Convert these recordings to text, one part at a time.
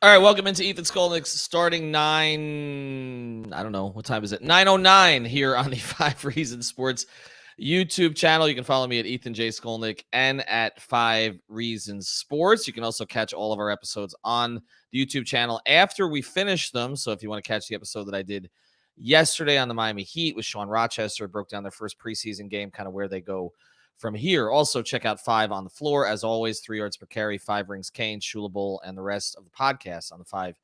All right, welcome into Ethan Skolnick's starting 9. I don't know. What time is it? 9:09 here on the 5 Reasons Sports YouTube channel. You can follow me at Ethan J. Skolnick and at 5 Reasons Sports. You can also catch all of our episodes on the YouTube channel after we finish them. So if you want to catch the episode that I did yesterday on the Miami Heat with Sean Rochester, broke down their first preseason game, kind of where they go from here. Also, check out 5 on the Floor. As always, 3 yards per carry, 5 rings Kane, Shula Bowl, and the rest of the podcasts on the 5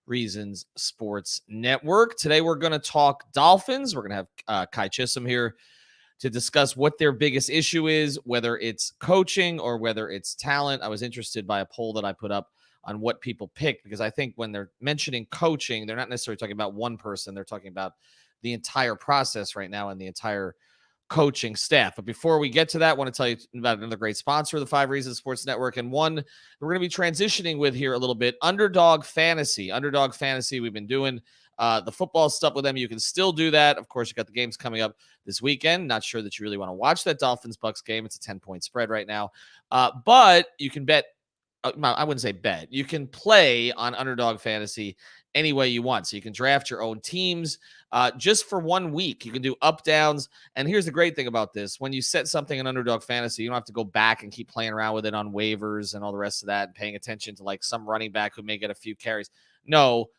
Reasons Sports Network. Today, we're going to talk Dolphins. We're going to have Kai Chisholm here to discuss what their biggest issue is, whether it's coaching or whether it's talent. I was interested by a poll that I put up on what people pick, because I think when they're mentioning coaching, they're not necessarily talking about one person. They're talking about the entire process right now and the entire coaching staff. But before we get to that, I want to tell you about another great sponsor of the 5 Reasons Sports Network, and one we're going to be transitioning with here a little bit, Underdog Fantasy. Underdog Fantasy, we've been doing the football stuff with them. You can still do that. Of course, you got the games coming up this weekend. Not sure that you really want to watch that Dolphins-Bucks game. It's a 10-point spread right now. But you can bet. I wouldn't say bet. You can play on Underdog Fantasy any way you want. So you can draft your own teams just for 1 week. You can do up, downs. And here's the great thing about this. When you set something in Underdog Fantasy, you don't have to go back and keep playing around with it on waivers and all the rest of that and paying attention to like some running back who may get a few carries. No,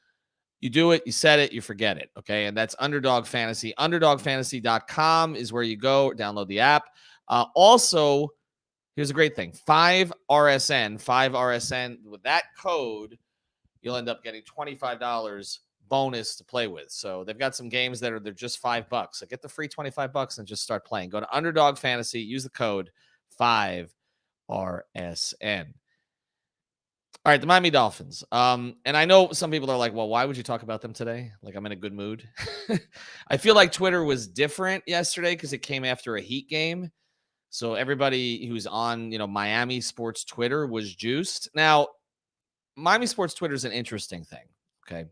you do it, you set it, you forget it. Okay. And that's Underdog Fantasy. UnderdogFantasy.com is where you go. Download the app. Also, here's a great thing. 5RSN. With that code, you'll end up getting $25 bonus to play with. So they've got some games that they're just $5. So get the free $25 and just start playing. Go to Underdog Fantasy, use the code 5RSN. All right, the Miami Dolphins. And I know some people are like, well, why would you talk about them today? Like, I'm in a good mood. I feel like Twitter was different yesterday because it came after a Heat game. So everybody who's on, Miami sports Twitter was juiced. Now, Miami sports Twitter is an interesting thing, okay?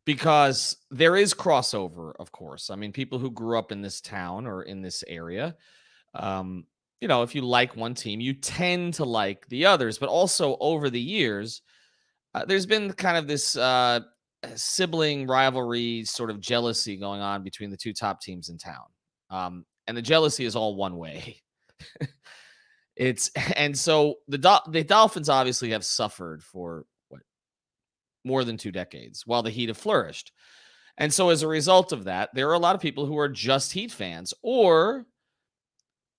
Because there is crossover, of course. I mean, people who grew up in this town or in this area, if you like one team, you tend to like the others. But also over the years, there's been kind of this sibling rivalry, sort of jealousy going on between the two top teams in town. And the jealousy is all one way. So the Dolphins obviously have suffered for more than 2 decades while the Heat have flourished. And so as a result of that, there are a lot of people who are just Heat fans or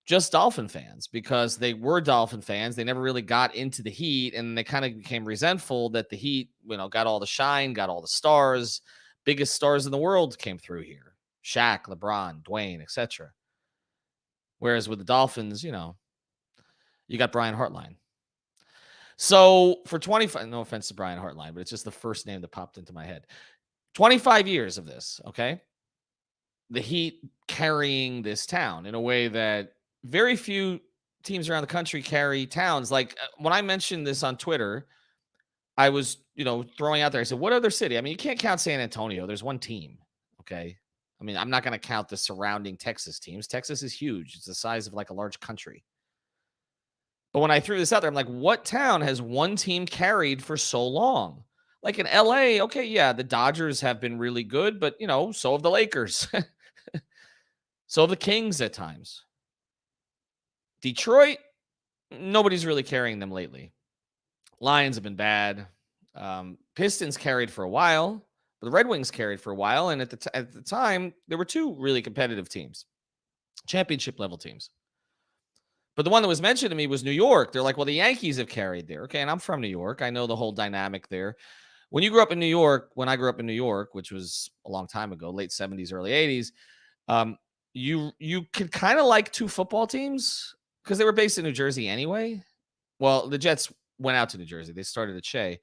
just Dolphin fans because they were Dolphin fans. They never really got into the Heat, and they kind of became resentful that the Heat, got all the shine, got all the stars. Biggest stars in the world came through here. Shaq, LeBron, Dwayne, etc. Whereas with the Dolphins, you got Brian Hartline. So for 25, no offense to Brian Hartline, but it's just the first name that popped into my head. 25 years of this, okay? The Heat carrying this town in a way that very few teams around the country carry towns. Like when I mentioned this on Twitter, I was, throwing out there, I said, what other city? I mean, you can't count San Antonio. There's one team, okay? I mean, I'm not going to count the surrounding Texas teams. Texas is huge. It's the size of like a large country. But when I threw this out there, I'm like, what town has one team carried for so long? Like in LA, okay, yeah, the Dodgers have been really good, but, so have the Lakers. So have the Kings at times. Detroit, nobody's really carrying them lately. Lions have been bad. Pistons carried for a while, but the Red Wings carried for a while. And at the time, there were 2 really competitive teams, championship level teams. But the one that was mentioned to me was New York. They're like, well, the Yankees have carried there. Okay, and I'm from New York. I know the whole dynamic there. When you grew up in New York, when I grew up in New York, which was a long time ago, late 70s, early 80s, you could kind of like 2 football teams because they were based in New Jersey anyway. Well, the Jets went out to New Jersey. They started at Shea.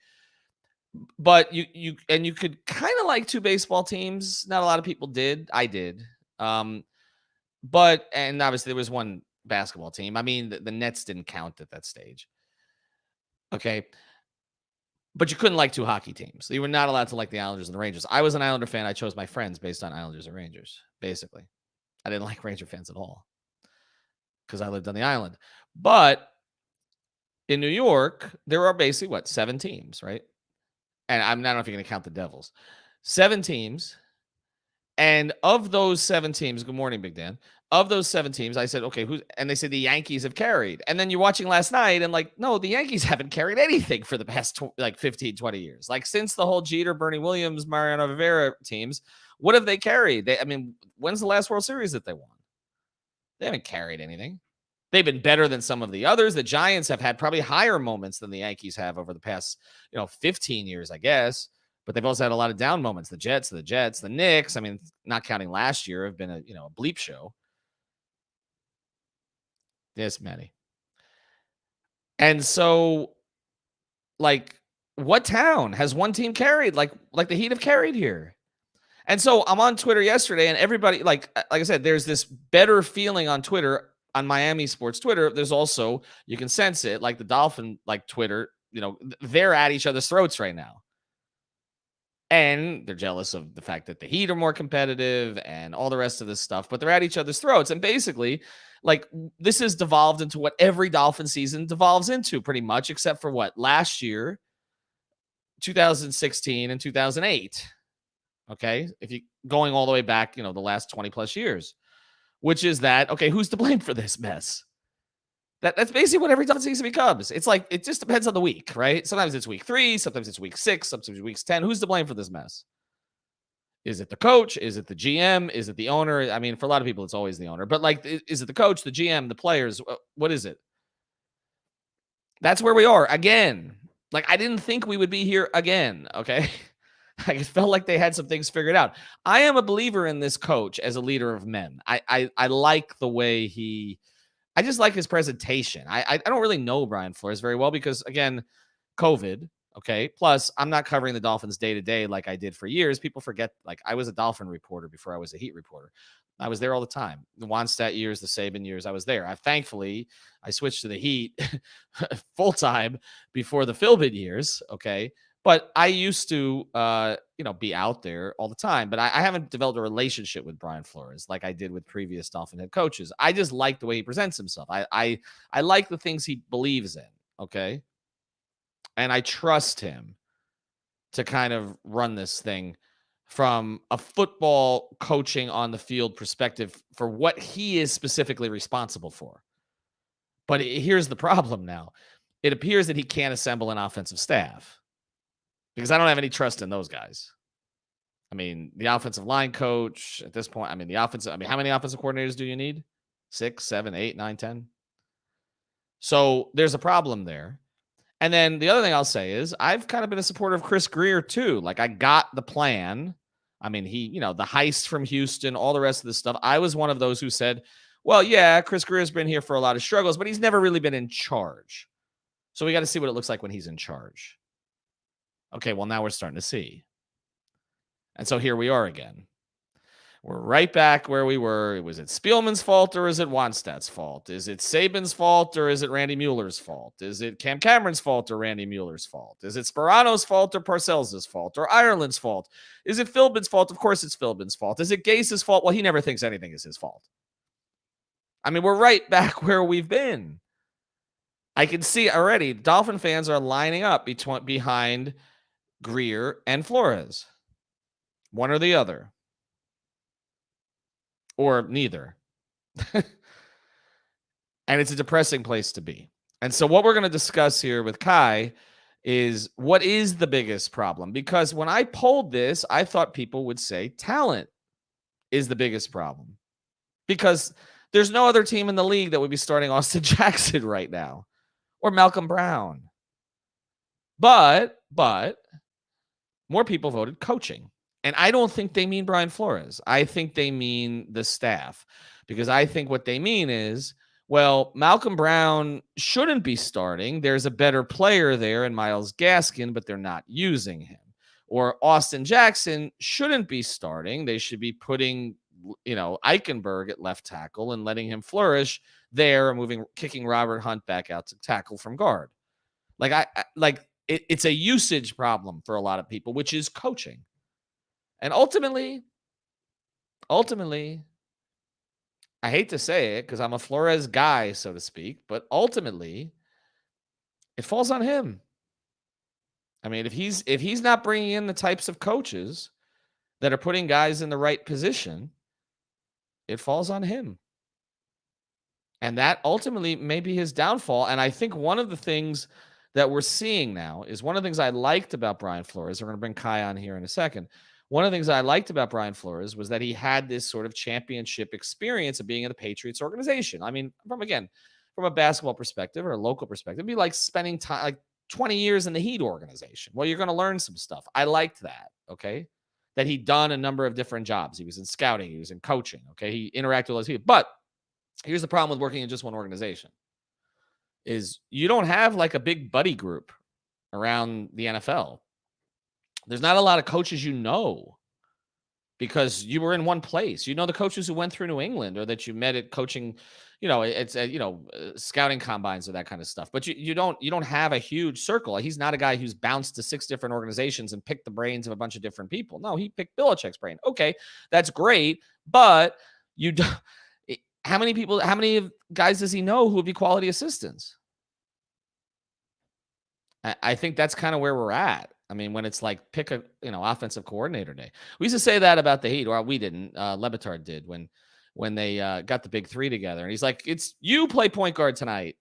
But you could kind of like 2 baseball teams. Not a lot of people did. I did. And obviously there was one basketball team. I mean, the Nets didn't count at that stage. Okay. But you couldn't like 2 hockey teams. You were not allowed to like the Islanders and the Rangers. I was an Islander fan. I chose my friends based on Islanders and Rangers, basically. I didn't like Ranger fans at all because I lived on the island. But In New York, there are basically what, 7 teams, right? And I don't know if you're going to count the Devils. 7 teams. And of those 7 teams, good morning, Big Dan. Of those 7 teams, I said, okay, who's, and they said the Yankees have carried. And then you're watching last night and like, no, the Yankees haven't carried anything for the past like 15, 20 years. Like since the whole Jeter, Bernie Williams, Mariano Rivera teams, what have they carried? I mean, when's the last World Series that they won? They haven't carried anything. They've been better than some of the others. The Giants have had probably higher moments than the Yankees have over the past, 15 years, I guess. But they've also had a lot of down moments. The Jets, the Knicks, I mean, not counting last year, have been a bleep show. Yes, many. And so, like, what town has one team carried like the Heat have carried here? And so I'm on Twitter yesterday, and everybody, like I said, there's this better feeling on Twitter, on Miami sports Twitter. There's also, you can sense it, like the Dolphin, like Twitter, they're at each other's throats right now. And they're jealous of the fact that the Heat are more competitive and all the rest of this stuff, but they're at each other's throats. And basically, like, this has devolved into what every Dolphin season devolves into pretty much, except for what? Last year, 2016 and 2008. Okay. If you going all the way back, the last 20 plus years, which is that, okay, who's to blame for this mess? That's basically what every Dolphin season becomes. It's like, it just depends on the week, right? Sometimes it's week 3, sometimes it's week 6, sometimes it's week 10. Who's to blame for this mess? Is it the coach? Is it the GM? Is it the owner? I mean, for a lot of people, it's always the owner. But like, is it the coach, the GM, the players? What is it? That's where we are again. Like, I didn't think we would be here again. Okay. I felt like they had some things figured out. I am a believer in this coach as a leader of men. I like the way I just like his presentation. I don't really know Brian Flores very well because, again, COVID. Okay. Plus, I'm not covering the Dolphins day to day like I did for years. People forget, like, I was a Dolphin reporter before I was a Heat reporter. I was there all the time. The Wannstedt years, the Saban years, I was there. Thankfully, I switched to the Heat full time before the Philbin years. Okay. But I used to, be out there all the time. But I haven't developed a relationship with Brian Flores like I did with previous Dolphin head coaches. I just like the way he presents himself. I like the things he believes in. Okay. And I trust him to kind of run this thing from a football coaching on the field perspective for what he is specifically responsible for. But here's the problem now. It appears that he can't assemble an offensive staff because I don't have any trust in those guys. I mean, the offensive line coach at this point, how many offensive coordinators do you need? 6, 7, 8, 9, 10? So there's a problem there. And then the other thing I'll say is I've kind of been a supporter of Chris Greer too. Like, I got the plan. I mean, the heist from Houston, all the rest of this stuff. I was one of those who said, well, yeah, Chris Greer's been here for a lot of struggles, but he's never really been in charge. So we got to see what it looks like when he's in charge. Okay, well, now we're starting to see. And so here we are again. We're right back where we were. Was it Spielman's fault or is it Wannstedt's fault? Is it Saban's fault or is it Randy Mueller's fault? Is it Cam Cameron's fault or Randy Mueller's fault? Is it Sperano's fault or Parcells' fault or Ireland's fault? Is it Philbin's fault? Of course it's Philbin's fault. Is it Gase's fault? Well, he never thinks anything is his fault. I mean, we're right back where we've been. I can see already Dolphin fans are lining up behind Greer and Flores. One or the other. Or neither. And it's a depressing place to be. And so what we're going to discuss here with Kai is what is the biggest problem? Because when I polled this, I thought people would say talent is the biggest problem. Because there's no other team in the league that would be starting Austin Jackson right now or Malcolm Brown. But more people voted coaching. And I don't think they mean Brian Flores. I think they mean the staff, because I think what they mean is, well, Malcolm Brown shouldn't be starting. There's a better player there in Myles Gaskin, but they're not using him. Or Austin Jackson shouldn't be starting. They should be putting, Eichenberg at left tackle and letting him flourish there and kicking Robert Hunt back out to tackle from guard. It's a usage problem for a lot of people, which is coaching. And ultimately, I hate to say it because I'm a Flores guy, so to speak, but ultimately, it falls on him. I mean, if he's not bringing in the types of coaches that are putting guys in the right position, it falls on him. And that ultimately may be his downfall. And I think one of the things that we're seeing now is one of the things I liked about Brian Flores. We're going to bring Kai on here in a second. One of the things I liked about Brian Flores was that he had this sort of championship experience of being in the Patriots organization. I mean, from a basketball perspective or a local perspective, it'd be like spending time, like 20 years in the Heat organization. Well, you're going to learn some stuff. I liked that. Okay. That he'd done a number of different jobs. He was in scouting. He was in coaching. Okay. He interacted with those people. But here's the problem with working in just one organization is you don't have like a big buddy group around the NFL. There's not a lot of coaches because you were in one place. You know the coaches who went through New England or that you met at coaching, it's scouting combines or that kind of stuff. But you don't have a huge circle. He's not a guy who's bounced to 6 different organizations and picked the brains of a bunch of different people. No, he picked Belichick's brain. Okay, that's great, but you don't. How many guys does he know who would be quality assistants? I think that's kind of where we're at. I mean, when it's like pick a offensive coordinator day. We used to say that about the Heat, or we didn't. Le Batard did when they got the big 3 together, and he's like, "It's you play point guard tonight."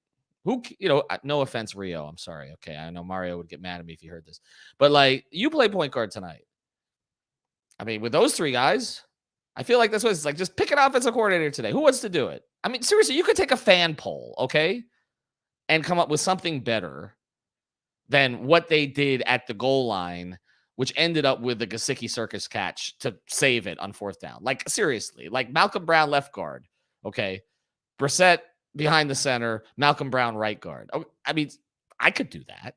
No offense, Rio. I'm sorry. Okay, I know Mario would get mad at me if he heard this, but like, you play point guard tonight. I mean, with those 3 guys, I feel like that's what it's like. Just pick an offensive coordinator today. Who wants to do it? I mean, seriously, you could take a fan poll, okay, and come up with something better than what they did at the goal line, which ended up with the Gesicki circus catch to save it on 4th down. Like, seriously, like Malcolm Brown left guard, okay, Brissett behind the center, Malcolm Brown right guard. I mean, I could do that.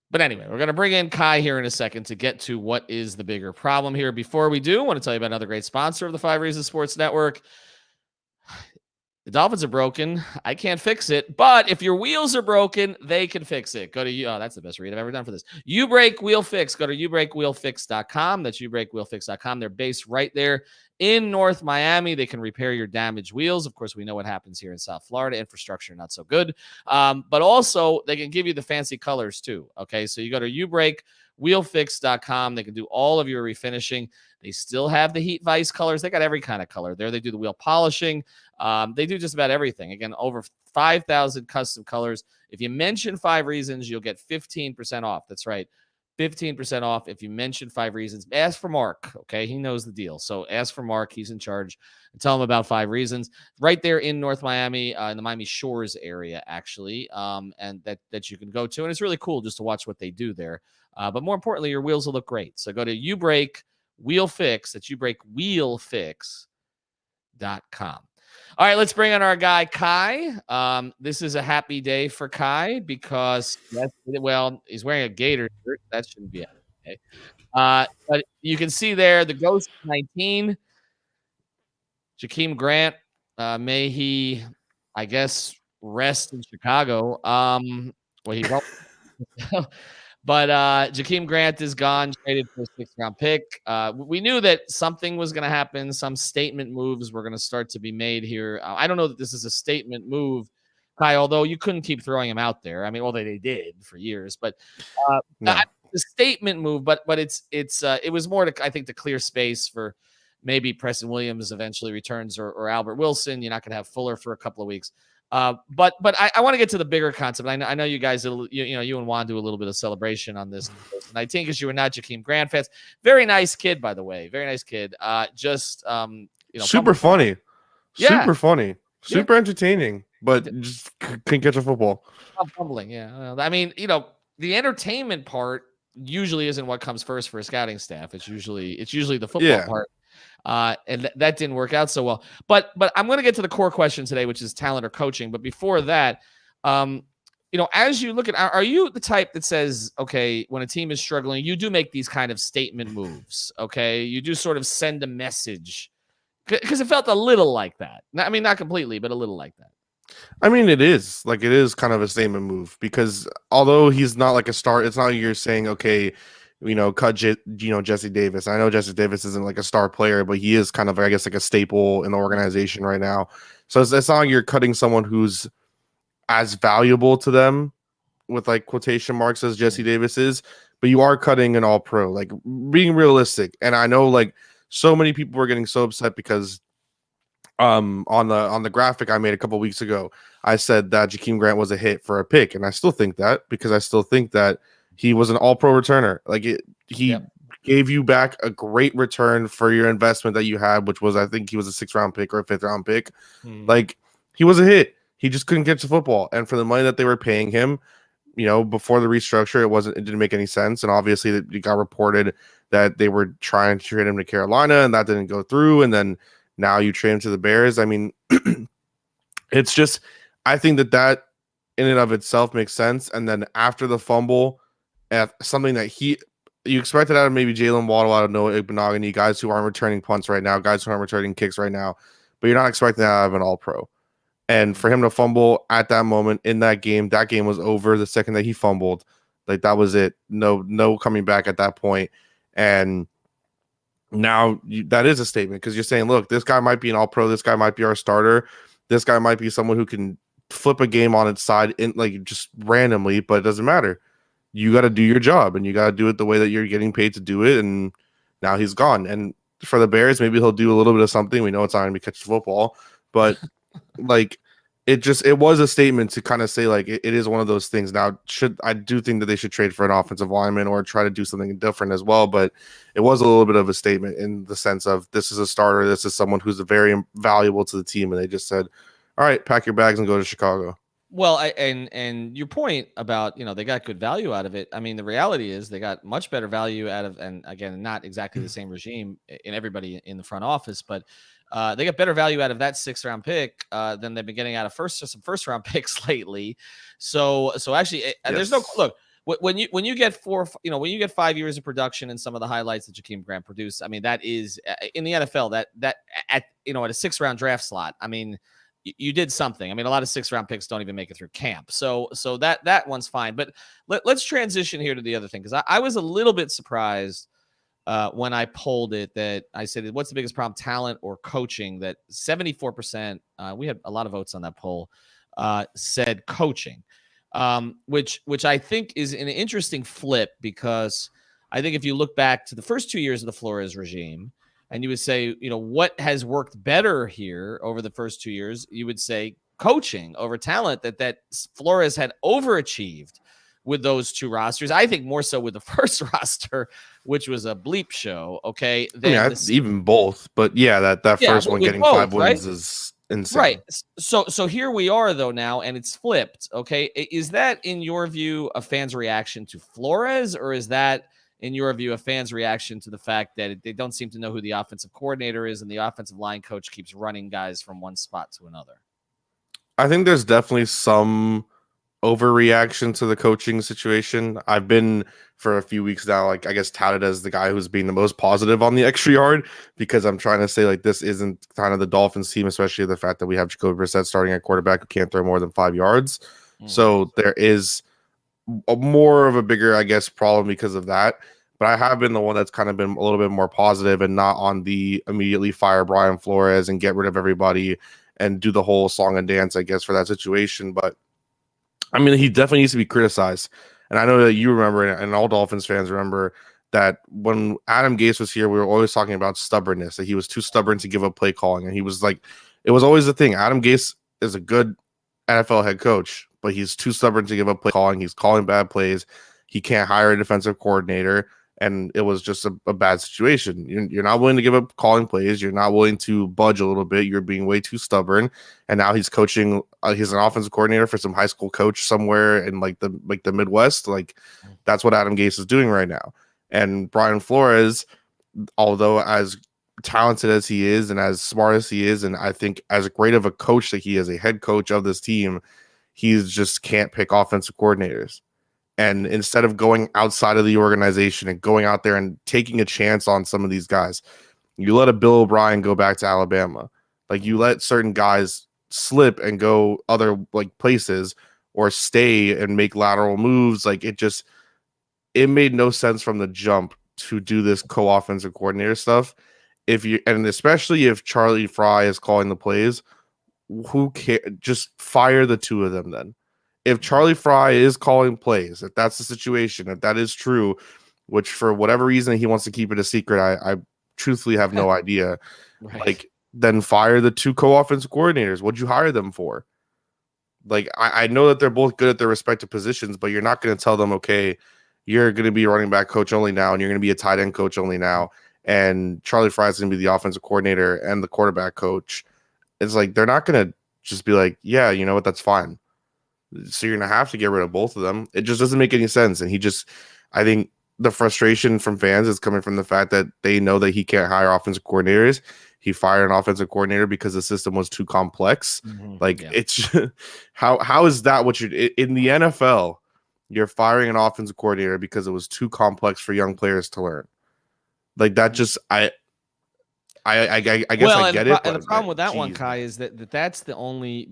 But anyway, we're going to bring in Kai here in a second to get to what is the bigger problem here. Before we do, I want to tell you about another great sponsor of the 5 Reasons Sports Network. The Dolphins are broken. I can't fix it. But if your wheels are broken, they can fix it. Go to that's the best read I've ever done for this. You Break Wheel Fix. Go to youbreakwheelfix.com. That's youbreakwheelfix.com. They're based right there in North Miami. They can repair your damaged wheels. Of course, we know what happens here in South Florida. Infrastructure not so good. But also, they can give you the fancy colors too. Okay, so you go to youbreakwheelfix.com. They can do all of your refinishing. They still have the Heat Vice colors. They got every kind of color there. They do the wheel polishing. They do just about everything. Again, over 5,000 custom colors. If you mention 5 Reasons, you'll get 15% off. That's right. 15% off if you mention 5 Reasons. Ask for Mark, okay? He knows the deal. So ask for Mark. He's in charge. And tell him about 5 Reasons. Right there in North Miami, in the Miami Shores area, actually, and that you can go to. And it's really cool just to watch what they do there. But more importantly, your wheels will look great. So go to YouBreak Wheel Fix. That's YouBreakWheelFix.com. All right, let's bring on our guy, Kai. This is a happy day for Kai because, he's wearing a Gator shirt. That shouldn't be okay. But you can see there the Ghost 19, Jakeem Grant. May he, I guess, rest in Chicago. He won't. But Jakeem Grant is gone, traded for a 6th-round pick. We knew that something was going to happen. Some statement moves were going to start to be made here. I don't know that this is a statement move, Kai, although you couldn't keep throwing him out there. I mean, they did for years. But no. The statement move, but it was more to, I think, to clear space for maybe Preston Williams eventually returns or Albert Wilson. You're not going to have Fuller for a couple of weeks. But I want to get to the bigger concept. I know you guys, you and Juan do a little bit of celebration on this. And I think as you were not Jakeem Grant fans, very nice kid, by the way, very nice kid. Super funny, yeah. Super funny, super entertaining, but just couldn't catch a football. Fumbling, yeah. I mean, the entertainment part usually isn't what comes first for a scouting staff. It's usually the football part. And that didn't work out so well. But I'm going to get to the core question today, which is talent or coaching. But before that, as you look at, are you the type that says, okay, when a team is struggling, you do make these kind of statement moves, okay? You do sort of send a message because it felt a little like that. I mean, not completely, but a little like that. I mean, it is kind of a statement move because although he's not like a star, it's not like you're saying, okay, cut Jesse Davis. I know Jesse Davis isn't like a star player, but he is kind of, I guess, like a staple in the organization right now. So it's not like you're cutting someone who's as valuable to them with like quotation marks as Jesse Davis is, but you are cutting an all pro, like being realistic. And I know like so many people were getting so upset because on the graphic I made a couple weeks ago, I said that Jakeem Grant was a hit for a pick, and I still think that because I still think that he was an all pro returner. He gave you back a great return for your investment that you had, which was I think he was a 6th-round pick or a 5th-round pick. Like he was a hit. He just couldn't get to football, and for the money that they were paying him, before the restructure, it didn't make any sense. And obviously, it got reported that they were trying to trade him to Carolina, and that didn't go through. And then now you trade him to the Bears. I mean, it's just, I think that in and of itself makes sense. And then after the fumble, something that you expected out of maybe Jalen Waddle, out of Noah Igbenogany, guys who aren't returning punts right now, guys who aren't returning kicks right now, but you're not expecting that out of an all-pro. And for him to fumble at that moment in that game was over the second that he fumbled. Like that was it. No coming back at that point. And now that is a statement because you're saying, look, this guy might be an all pro. This guy might be our starter. This guy might be someone who can flip a game on its side in like just randomly, but it doesn't matter. You got to do your job and you got to do it the way that you're getting paid to do it. And now he's gone. And for the Bears, maybe he'll do a little bit of something. We know it's not going to be catching football, but like it was a statement to kind of say like it is one of those things. Now, I do think that they should trade for an offensive lineman or try to do something different as well, but it was a little bit of a statement in the sense of this is a starter, this is someone who's very valuable to the team, and they just said, all right, pack your bags and go to Chicago. Well, and your point about, they got good value out of it. I mean, the reality is they got much better value out of, and again, not exactly the same regime in everybody in the front office, but they got better value out of that 6th-round pick than they've been getting out of some first-round picks lately. So actually, there's no look when you get 5 years of production and some of the highlights that Jakeem Grant produced. I mean, that is in the NFL that at a 6th-round draft slot. I mean, you did something. I mean, a lot of 6th-round picks don't even make it through camp. So that one's fine. But let's transition here to the other thing, because I was a little bit surprised when I polled it that I said, what's the biggest problem, talent or coaching? That 74%, we had a lot of votes on that poll, said coaching, which I think is an interesting flip, because I think if you look back to the first 2 years of the Flores regime, and you would say, what has worked better here over the first 2 years? You would say coaching over talent, that Flores had overachieved with those two rosters. I think more so with the first roster, which was a bleep show. Okay. Even both, but yeah, that first one getting both, 5 wins, right? Is insane. Right. So here we are though now, and it's flipped. Okay. Is that in your view a fan's reaction to Flores, or is that in your view a fan's reaction to the fact that they don't seem to know who the offensive coordinator is and the offensive line coach keeps running guys from one spot to another? I think there's definitely some overreaction to the coaching situation. I've been for a few weeks now, like I guess touted as the guy who's being the most positive on the extra yard, because I'm trying to say like this isn't kind of the Dolphins team, especially the fact that we have Jacoby Brissett starting at quarterback who can't throw more than 5 yards. So there is more of a bigger, I guess, problem because of that. But I have been the one that's kind of been a little bit more positive and not on the immediately fire Brian Flores and get rid of everybody and do the whole song and dance, I guess, for that situation. But I mean, he definitely needs to be criticized. And I know that you remember, and all Dolphins fans remember, that when Adam Gase was here, we were always talking about stubbornness, that he was too stubborn to give up play calling. And he was like, it was always the thing. Adam Gase is a good NFL head coach, but he's too stubborn to give up play calling. He's calling bad plays. He can't hire a defensive coordinator. And it was just a bad situation. You're not willing to give up calling plays. You're not willing to budge a little bit. You're being way too stubborn. And now he's coaching. He's an offensive coordinator for some high school coach somewhere in the Midwest. Like that's what Adam Gase is doing right now. And Brian Flores, although as talented as he is and as smart as he is, and I think as great of a coach that he is, a head coach of this team, he's just can't pick offensive coordinators. And instead of going outside of the organization and going out there and taking a chance on some of these guys, you let a Bill O'Brien go back to Alabama. Like you let certain guys slip and go other like places or stay and make lateral moves. Like it made no sense from the jump to do this co-offensive coordinator stuff. And especially if Charlie Fry is calling the plays, who cares? Just fire the two of them then. if Charlie Fry is calling plays, if that's the situation, if that is true, which for whatever reason he wants to keep it a secret, I truthfully have no idea. Right. Like, then fire the 2 co-offensive coordinators. What'd you hire them for? Like, I know that they're both good at their respective positions, but you're not going to tell them, okay, you're going to be running back coach only now, and you're going to be a tight end coach only now, and Charlie Fry's going to be the offensive coordinator and the quarterback coach. It's like they're not going to just be like, yeah, you know what, that's fine. So you're going to have to get rid of both of them. It just doesn't make any sense. And I think the frustration from fans is coming from the fact that they know that he can't hire offensive coordinators. He fired an offensive coordinator because the system was too complex. It's how is that what you're in the NFL? You're firing an offensive coordinator because it was too complex for young players to learn. Like that, just I guess I get it. And the problem with that one, Kai, is that's the only.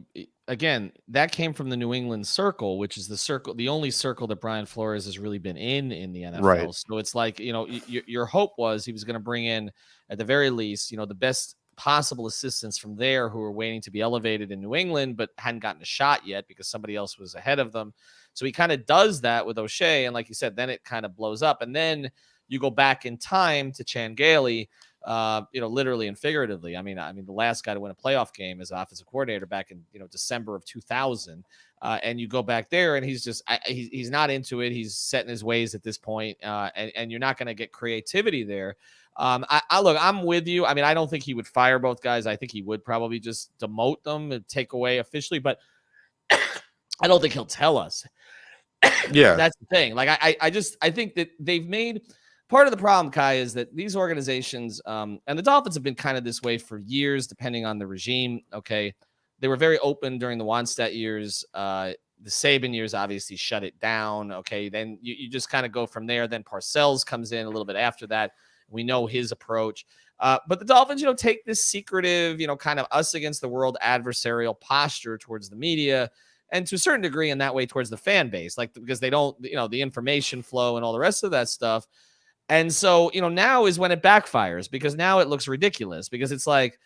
Again, that came from the New England circle, which is the only circle that Brian Flores has really been in the NFL. Right. So it's like, your hope was he was going to bring in, at the very least, the best possible assistants from there who were waiting to be elevated in New England, but hadn't gotten a shot yet because somebody else was ahead of them. So he kind of does that with O'Shea. And like you said, then it kind of blows up. And then you go back in time to Chan Gailey, literally and figuratively. I mean, the last guy to win a playoff game as offensive coordinator back in, December of 2000. And you go back there and he's not into it. He's set in his ways at this point. And you're not going to get creativity there. I'm with you. I mean, I don't think he would fire both guys. I think he would probably just demote them and take away officially, but I don't think he'll tell us. Yeah, that's the thing. Like, I think that they've made part of the problem, Kai, is that these organizations, and the Dolphins have been kind of this way for years, depending on the regime. Okay. They were very open during the Wannstedt years. The Saban years obviously shut it down. Okay. Then you just kind of go from there. Then Parcells comes in a little bit after that. We know his approach. But the Dolphins, take this secretive, kind of us against the world adversarial posture towards the media, and to a certain degree in that way towards the fan base, like, because they don't, the information flow and all the rest of that stuff. And so, now is when it backfires, because now it looks ridiculous, because it's like,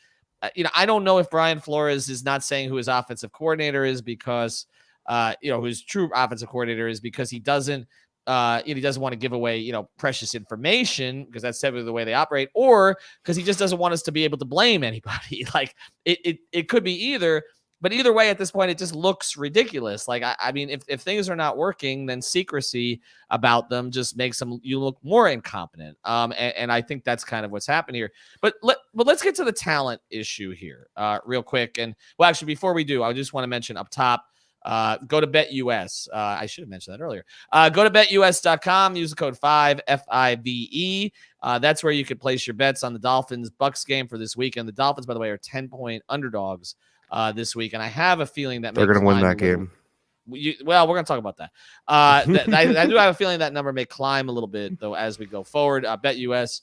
I don't know if Brian Flores is not saying who his offensive coordinator is because, who his true offensive coordinator is, because he doesn't want to give away, precious information, because that's typically the way they operate, or because he just doesn't want us to be able to blame anybody. Like it could be either. But either way, at this point, it just looks ridiculous. Like, I mean, if things are not working, then secrecy about them just makes you look more incompetent. And I think that's kind of what's happened here. But let's get to the talent issue here real quick. And well, actually, before we do, I just want to mention up top, go to BetUS. I should have mentioned that earlier. Go to betus.com, use the code 5 FIVE. That's where you could place your bets on the Dolphins Bucks game for this weekend. The Dolphins, by the way, are 10-point underdogs this week, and I have a feeling that they're going to win that game. Well, we're going to talk about that. I do have a feeling that number may climb a little bit, though, as we go forward. BetUS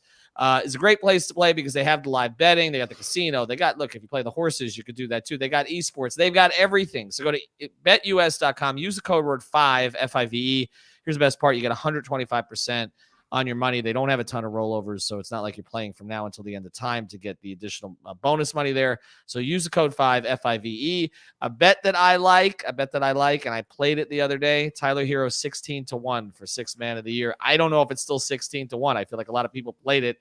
is a great place to play because they have the live betting. They got the casino. They got, look, if you play the horses, you could do that too. They got esports. They've got everything. So go to betus.com. Use the code word 5 FIVE. Here's the best part. You get 125% on your money. They don't have a ton of rollovers, so it's not like you're playing from now until the end of time to get the additional bonus money there. So use the code 5 FIVE. A bet that I like, and I played it the other day. Tyler Hero 16-1 for sixth man of the year. I don't know if it's still 16-1. I feel like a lot of people played it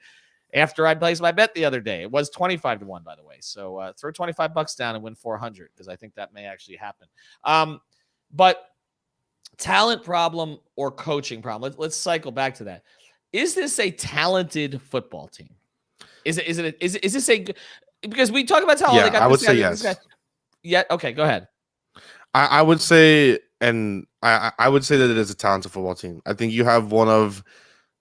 after I placed my bet the other day. It was 25-1, by the way. So throw $25 down and win 400, because I think that may actually happen. But talent problem or coaching problem? Let's cycle back to that. Is this a talented football team? Is this a, because we talk about talent? Yeah, I would say yes. Yeah. Okay. Go ahead. I would say, and I would say that it is a talented football team. I think you have one of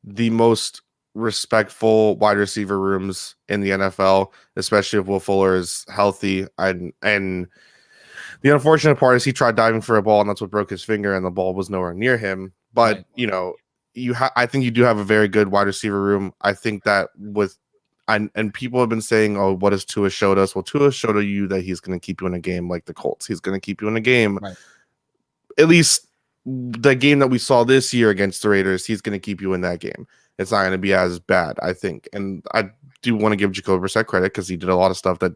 the most respectful wide receiver rooms in the NFL, especially if Will Fuller is healthy. And the unfortunate part is he tried diving for a ball, and that's what broke his finger, and the ball was nowhere near him. But right. I think you do have a very good wide receiver room. I think that and people have been saying, oh, what has Tua showed us? Well, Tua showed you that he's going to keep you in a game like the Colts. He's going to keep you in a game. Right. At least the game that we saw this year against the Raiders, he's going to keep you in that game. it's not going to be as bad, I think. And I do want to give Jacoby Brissett credit because he did a lot of stuff that,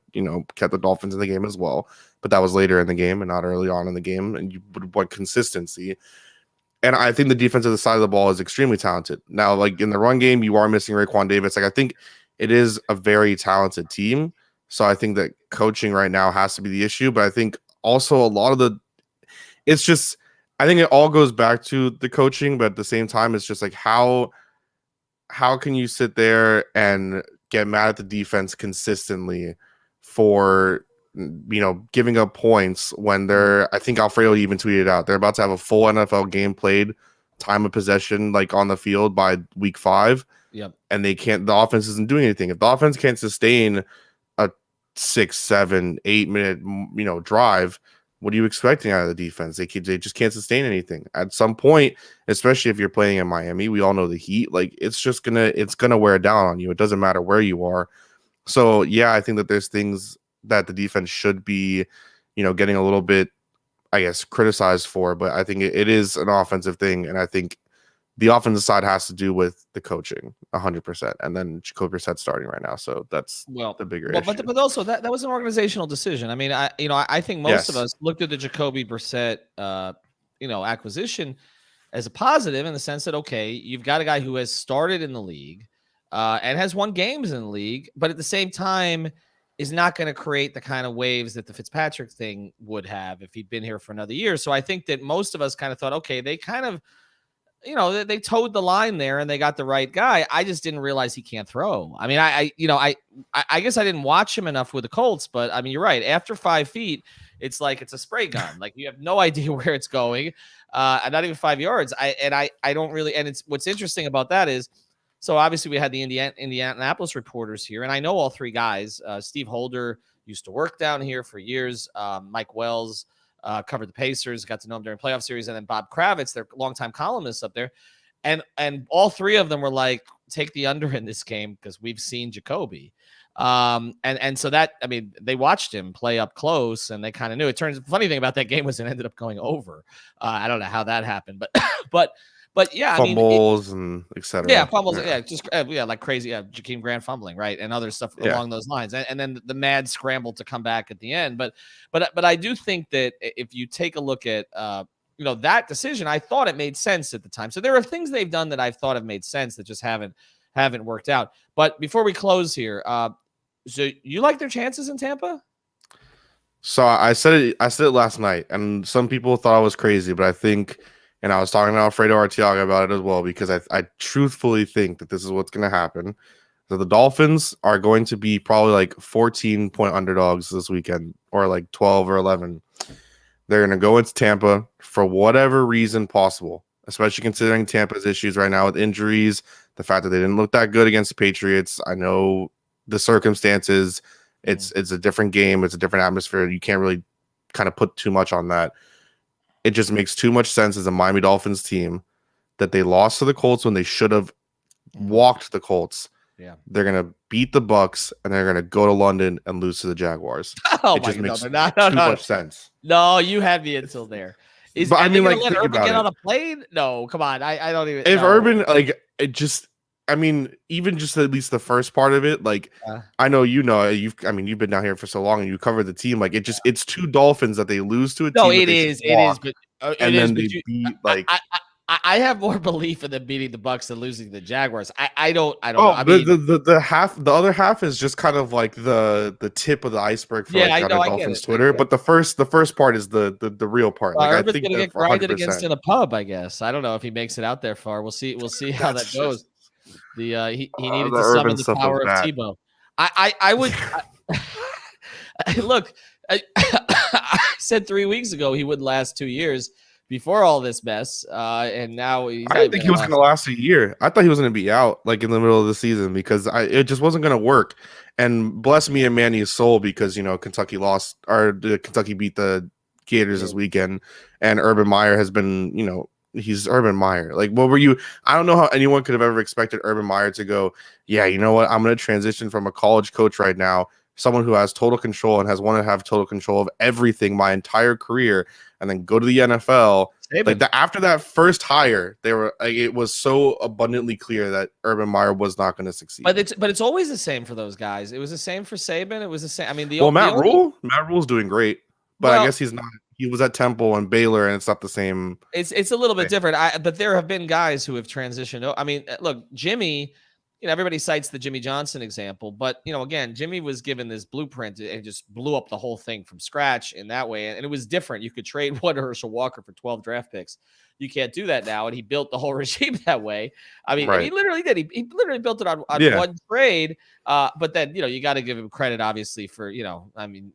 kept the Dolphins in the game as well. But that was later in the game and not early on in the game. And you would want consistency. And I think the defensive side of the ball is extremely talented. Now, like in the run game, you are missing Raekwon Davis. Like I think it is a very talented team. So I think that coaching right now has to be the issue. But I think also a lot of it's just, I think it all goes back to the coaching. But at the same time, it's just like how can you sit there and get mad at the defense consistently for giving up points when I think Alfredo even tweeted out they're about to have a full NFL game played, time of possession like on the field by week 5. Yep. And the offense isn't doing anything. If the offense can't sustain a 6, 7, 8 minute drive, what are you expecting out of the defense? They just can't sustain anything. At some point, especially if you're playing in Miami, we all know the heat. Like it's gonna wear down on you. It doesn't matter where you are. So yeah, I think that there's things that the defense should be, getting a little bit, I guess, criticized for. But I think it is an offensive thing, and I think the offensive side has to do with the coaching 100%. And then Jacoby Brissett starting right now. So that's the bigger issue. But also that was an organizational decision. I mean, I think most of us looked at the Jacoby Brissett, acquisition as a positive in the sense that, okay, you've got a guy who has started in the league and has won games in the league, but at the same time is not going to create the kind of waves that the Fitzpatrick thing would have if he'd been here for another year. So I think that most of us kind of thought, okay, they kind of, they towed the line there and they got the right guy. I just didn't realize he can't throw. I mean, I guess I didn't watch him enough with the Colts, but I mean, you're right. After 5 feet, it's like it's a spray gun. Like you have no idea where it's going, and not even 5 yards. I don't really. And it's what's interesting about that is, so obviously we had the Indianapolis reporters here, and I know all 3 guys. Steve Holder used to work down here for years. Mike Wells covered the Pacers, got to know him during playoff series, and then Bob Kravitz, their longtime columnist up there. And all 3 of them were like, take the under in this game because we've seen Jacoby. And so that, I mean, they watched him play up close and they kind of knew. The funny thing about that game was it ended up going over. I don't know how that happened, but yeah, fumbles and etc. Yeah, fumbles. Yeah, just like crazy. Yeah, Jakeem Grant fumbling, right, and other stuff along those lines. And then the mad scramble to come back at the end. But I do think that if you take a look at that decision, I thought it made sense at the time. So there are things they've done that I've thought have made sense that just haven't worked out. But before we close here, so you like their chances in Tampa? So I said it last night, and some people thought I was crazy, but I think. And I was talking to Alfredo Arteaga about it as well, because I truthfully think that this is what's going to happen. So the Dolphins are going to be probably like 14-point underdogs this weekend, or like 12 or 11. They're going to go into Tampa for whatever reason possible, especially considering Tampa's issues right now with injuries, the fact that they didn't look that good against the Patriots. I know the circumstances. It's a different game. It's a different atmosphere. You can't really kind of put too much on that. It just makes too much sense as a Miami Dolphins team that they lost to the Colts when they should have walked the Colts. Yeah, they're gonna beat the Bucks and they're gonna go to London and lose to the Jaguars. It just makes too much sense. No, you had me until there. But I mean, like, let Urban get on a plane? No, come on. I don't even. If Urban, like, it just. I mean, even just at least the first part of it, like, I know you've been down here for so long and you covered the team. Like, it's 2 Dolphins that they lose to a team. No, it is, but then they beat like. I have more belief in them beating the Bucks than losing the Jaguars. I don't know. The other half is just kind of like the tip of the iceberg for Dolphins Twitter. But the first part is the real part. Like, I think gonna get grinded against in a pub. I guess I don't know if he makes it out there far. We'll see how that goes. He needed to summon the power of Tebow. I would look. I said 3 weeks ago he would last 2 years before all this mess, and now I didn't think he was going to last a year. I thought he was going to be out like in the middle of the season because it just wasn't going to work. And bless me and Manny's soul because Kentucky lost or Kentucky beat the Gators this weekend, and Urban Meyer has been he's Urban Meyer. Like, what were you? I don't know how anyone could have ever expected Urban Meyer to go, yeah, you know what? I'm going to transition from a college coach right now, someone who has total control and has wanted to have total control of everything my entire career, and then go to the NFL Like after that first hire, they were like, it was so abundantly clear that Urban Meyer was not going to succeed. But it's always the same for those guys. It was the same for Saban. It was the same. I mean, Matt Rule's doing great, but I guess he's not. He was at Temple and Baylor, and it's not the same. It's a little bit different. But there have been guys who have transitioned. I mean, look, Jimmy. Everybody cites the Jimmy Johnson example, but again, Jimmy was given this blueprint and just blew up the whole thing from scratch in that way, and it was different. You could trade Herschel Walker for 12 draft picks. You can't do that now, and he built the whole regime that way. I mean, he literally did. He literally built it on one trade. But then you got to give him credit, obviously, for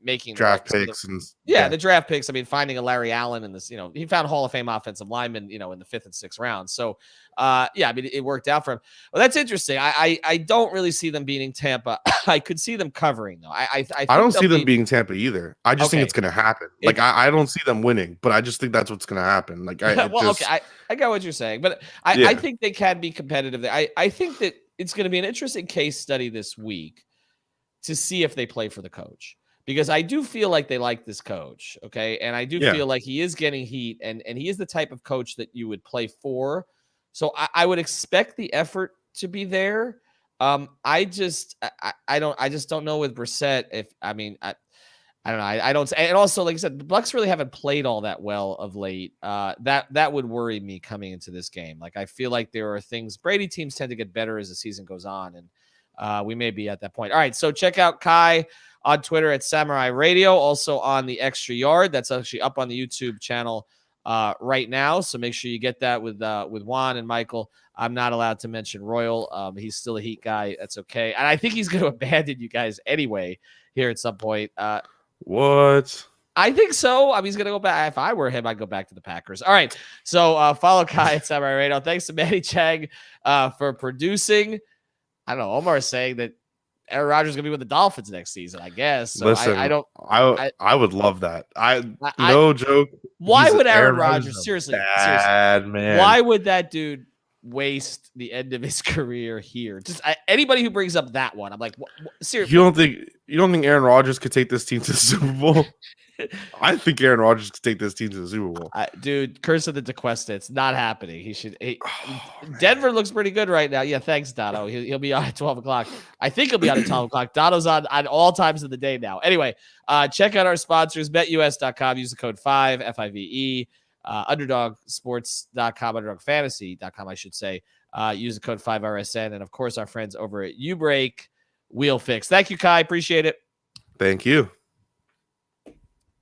making draft picks and the draft picks. I mean, finding a Larry Allen in this. He found Hall of Fame offensive linemen, in the 5th and 6th rounds. So, I mean, it worked out for him. Well, that's interesting. I don't really see them beating Tampa. I could see them covering though. I don't see them beating Tampa either. I just think it's going to happen. Like I don't see them winning, but I just think that's what's going to happen. Like I got what you're saying, but I think they can be competitive. I think that it's going to be an interesting case study this week to see if they play for the coach, because I do feel like they like this coach. Okay. And I do feel like he is getting heat and he is the type of coach that you would play for. So I would expect the effort to be there. I just don't know with Brissett. I don't know. I don't. And also, like I said, the Bucs really haven't played all that well of late. That would worry me coming into this game. Like I feel like there are things. Brady teams tend to get better as the season goes on, and we may be at that point. All right, so check out Kai on Twitter at Samurai Radio, also on the Extra Yard. That's actually up on the YouTube channel right now. So make sure you get that with Juan and Michael. I'm not allowed to mention Royal. He's still a Heat guy. That's okay. And I think he's going to abandon you guys anyway here at some point. What? I think so. I mean, he's going to go back. If I were him, I'd go back to the Packers. All right. So follow Kai at Samurai Radio. Thanks to Manny Chang for producing. I don't know. Omar is saying that Aaron Rodgers is going to be with the Dolphins next season, I guess. So listen, I would love that. No joke. Why would Aaron Rodgers seriously, man? Why would that dude waste the end of his career here? Just anybody who brings up that one, I'm like, seriously. You don't think Aaron Rodgers could take this team to the Super Bowl? I think Aaron Rodgers could take this team to the Super Bowl. Dude, curse of the DeQuesta. It's not happening. He should. Denver looks pretty good right now. Yeah, thanks, Dono. He'll be on at 12 o'clock. I think he'll be on at 12 o'clock. Dono's on all times of the day now. Anyway, check out our sponsors, betus.com. Use the code 5, F-I-V-E. Underdogsports.com, underdogfantasy.com, I should say. Use the code 5RSN. And, of course, our friends over at Ubreak Wheel Fix. Thank you, Kai. Appreciate it. Thank you.